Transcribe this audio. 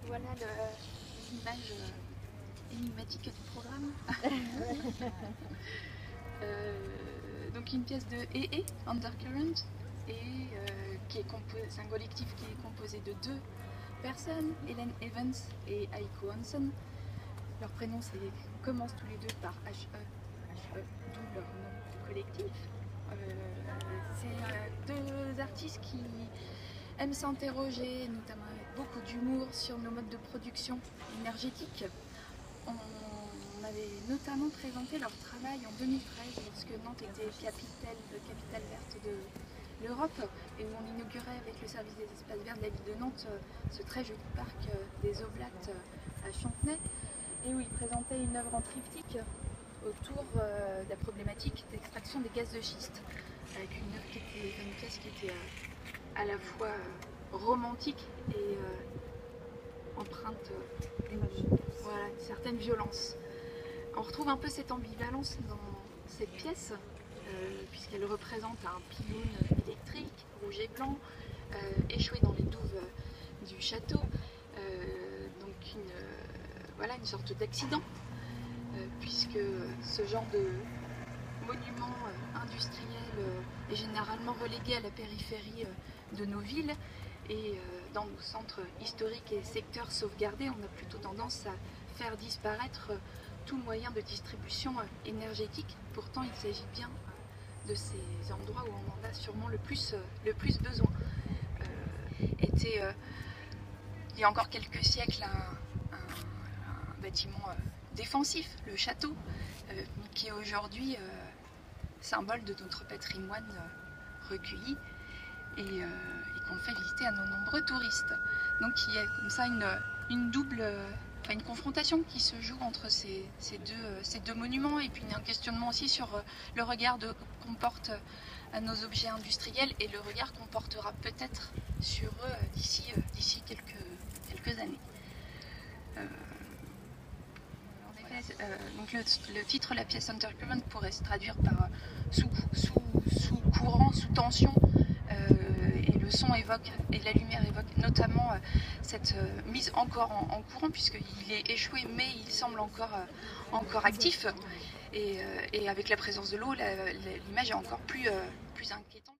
Voilà l'image énigmatique du programme. Donc une pièce de EE, Undercurrent, c'est un collectif qui est composé de 2 personnes, Helen Evans et Aiko Hansen. Leur prénom commence tous les 2 par HE, d'où leur nom de collectif. C'est 2 artistes qui aiment s'interroger, notamment avec beaucoup d'humour, sur nos modes de production énergétique. On avait notamment présenté leur travail en 2013 lorsque Nantes était capitale verte de l'Europe et où on inaugurait avec le service des espaces verts de la ville de Nantes ce très joli parc des Oblates à Chantenay, et où ils présentaient une œuvre en triptyque autour de la problématique d'extraction des gaz de schiste, avec une pièce qui était à la fois romantique et empreinte voilà, une certaine violence. On retrouve un peu cette ambivalence dans cette pièce, puisqu'elle représente un pylône électrique, rouge et blanc, échoué dans les douves du château, donc voilà, une sorte d'accident, puisque ce genre de monument industriel est généralement relégué à la périphérie de nos villes, et dans nos centres historiques et secteurs sauvegardés, on a plutôt tendance à faire disparaître tout moyen de distribution énergétique. Pourtant, il s'agit bien de ces endroits où on en a sûrement le plus besoin. Il y a encore quelques siècles, un bâtiment défensif, le château, qui est aujourd'hui symbole de notre patrimoine recueilli et qu'on fait visiter à nos nombreux touristes. Donc il y a comme ça une confrontation qui se joue entre ces deux monuments, et puis un questionnement aussi sur le regard qu'on porte à nos objets industriels et le regard qu'on portera peut-être sur eux d'ici quelques années. Donc le titre de la pièce Undercurrent pourrait se traduire par sous courant, sous tension, et le son évoque et la lumière évoque notamment cette mise encore en courant, puisqu'il est échoué mais il semble encore actif, et avec la présence de l'eau, l'image est encore plus inquiétante.